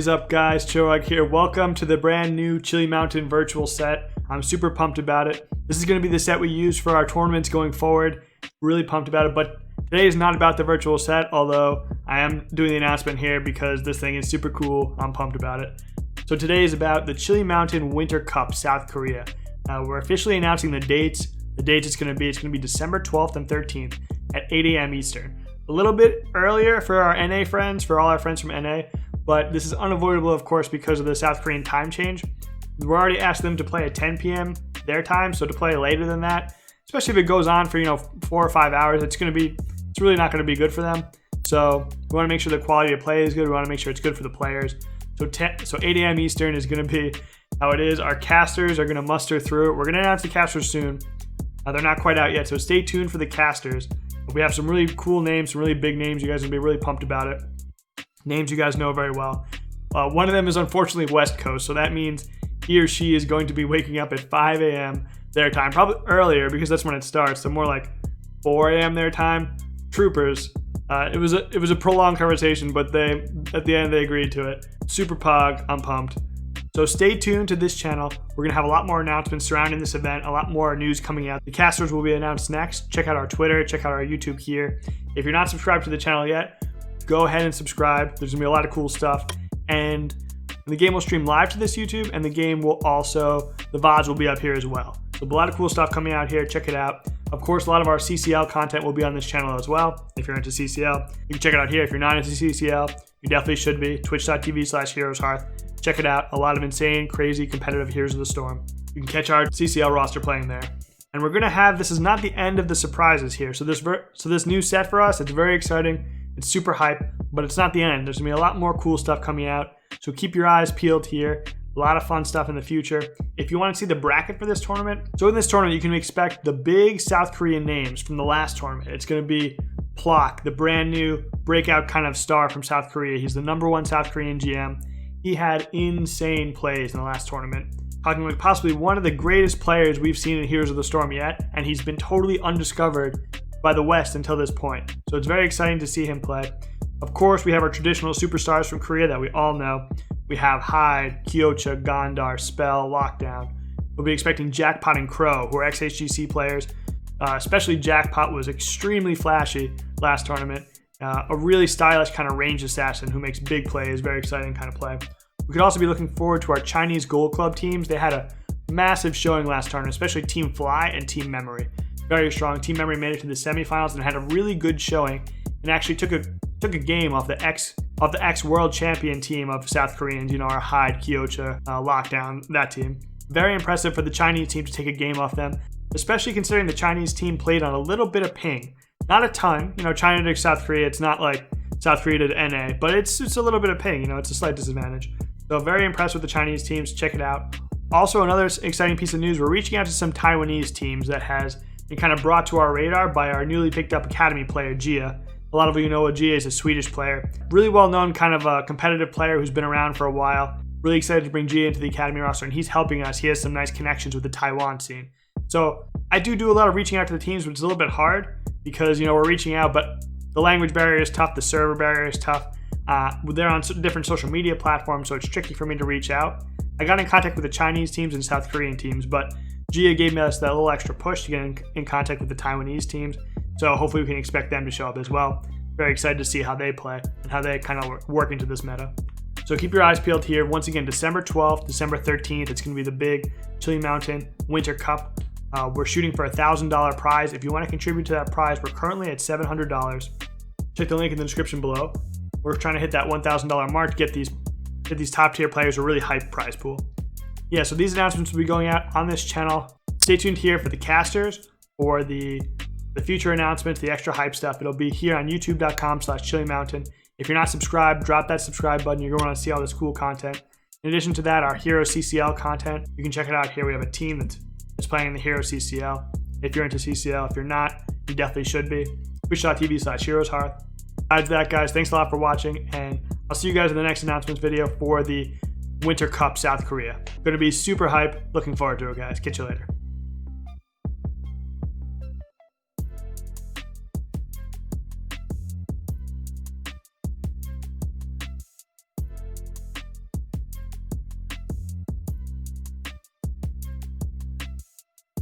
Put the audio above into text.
What is up, guys? Chillrogg here. Welcome to the brand new Chili Mountain virtual set. I'm super pumped about it. This is going to be the set we use for our tournaments going forward. Really pumped about it, but today is not about the virtual set, although I am doing the announcement here because this thing is super cool. I'm pumped about it. So today is about the Chili Mountain Winter Cup, South Korea. We're officially announcing the dates. The dates it's going to be December 12th and 13th at 8 a.m. Eastern. A little bit earlier for our NA friends, for all our friends from NA, but this is unavoidable, of course, because of the South Korean time change. We're already asked them to play at 10 p.m. their time, so to play later than that, especially if it goes on for 4 or 5 hours, it's really not going to be good for them. So we want to make sure the quality of play is good. We want to make sure it's good for the players. So 8 a.m. Eastern is going to be how it is. Our casters are going to muster through it. We're going to announce the casters soon. They're not quite out yet, so stay tuned for the casters. We have some really cool names, some really big names. You guys are going to be really pumped about it. Names you guys know very well. One of them is unfortunately West Coast, so that means he or she is going to be waking up at 5 a.m. their time, probably earlier because that's when it starts, so more like 4 a.m. their time. Troopers. It was a prolonged conversation, but at the end they agreed to it. Super pog, I'm pumped. So stay tuned to this channel. We're going to have a lot more announcements surrounding this event, a lot more news coming out. The casters will be announced next. Check out our Twitter, check out our YouTube here. If you're not subscribed to the channel yet, go ahead and subscribe. There's going to be a lot of cool stuff. And the game will stream live to this YouTube, and the game will also, the VODs will be up here as well. So a lot of cool stuff coming out here. Check it out. Of course, a lot of our CCL content will be on this channel as well. If you're into CCL, you can check it out here. If you're not into CCL, you definitely should be. Twitch.tv/HeroesHearth. Check it out. A lot of insane, crazy, competitive Heroes of the Storm. You can catch our CCL roster playing there. And we're going to have, this is not the end of the surprises here. So this new set for us, it's very exciting. It's super hype, but it's not the end. There's going to be a lot more cool stuff coming out. So keep your eyes peeled here. A lot of fun stuff in the future. If you want to see the bracket for this tournament, so in this tournament, you can expect the big South Korean names from the last tournament. It's going to be Plok, the brand new breakout kind of star from South Korea. He's the #1 South Korean GM. He had insane plays in the last tournament. Talking like possibly one of the greatest players we've seen in Heroes of the Storm yet, and he's been totally undiscovered by the West until this point. So it's very exciting to see him play. Of course, we have our traditional superstars from Korea that we all know. We have Hyde, Kyocha, Gondar, Spell, Lockdown. We'll be expecting Jackpot and Crow, who are ex-HGC players. Especially Jackpot was extremely flashy last tournament. A really stylish kind of range assassin who makes big plays, very exciting kind of play. We could also be looking forward to our Chinese Gold Club teams. They had a massive showing last tournament, especially Team Fly and Team Memory. Very strong. Team Memory made it to the semifinals and had a really good showing, and actually took a game off the ex world champion team of South Koreans. Our Hyde, Kyocha, Lockdown, that team. Very impressive for the Chinese team to take a game off them, especially considering the Chinese team played on a little bit of ping. Not a ton. China to South Korea, it's not like South Korea to NA, but it's a little bit of ping. It's a slight disadvantage. So very impressed with the Chinese teams. Check it out. Also, another exciting piece of news, we're reaching out to some Taiwanese teams that has been kind of brought to our radar by our newly picked up academy player, Gia. A lot of you know Gia is a Swedish player. Really well-known kind of a competitive player who's been around for a while. Really excited to bring Gia into the academy roster, and he's helping us. He has some nice connections with the Taiwan scene. So I do a lot of reaching out to the teams, which is a little bit hard because, we're reaching out, but the language barrier is tough. The server barrier is tough. They're on different social media platforms, so it's tricky for me to reach out. I got in contact with the Chinese teams and South Korean teams, but Gia gave us that little extra push to get in contact with the Taiwanese teams. So hopefully we can expect them to show up as well. Very excited to see how they play and how they kind of work into this meta. So keep your eyes peeled here. Once again, December 12th, December 13th, it's going to be the big Chili Mountain Winter Cup. We're shooting for a $1,000 prize. If you want to contribute to that prize, we're currently at $700. Check the link in the description below. We're trying to hit that $1,000 mark to get these top tier players a really hyped prize pool. Yeah, so these announcements will be going out on this channel. Stay tuned here for the casters, for the future announcements, the extra hype stuff. It'll be here on youtube.com/chilimountain. If you're not subscribed, drop that subscribe button. You're going to want to see all this cool content. In addition to that, our HeroesCCL content, you can check it out here. We have a team that's playing in the HeroesCCL. If you're into CCL, if you're not, you definitely should be. Twitch.tv/HeroesHearth. Besides that, guys, thanks a lot for watching, and I'll see you guys in the next announcements video for the Winter Cup South Korea. Going to be super hype. Looking forward to it, guys. Catch you later.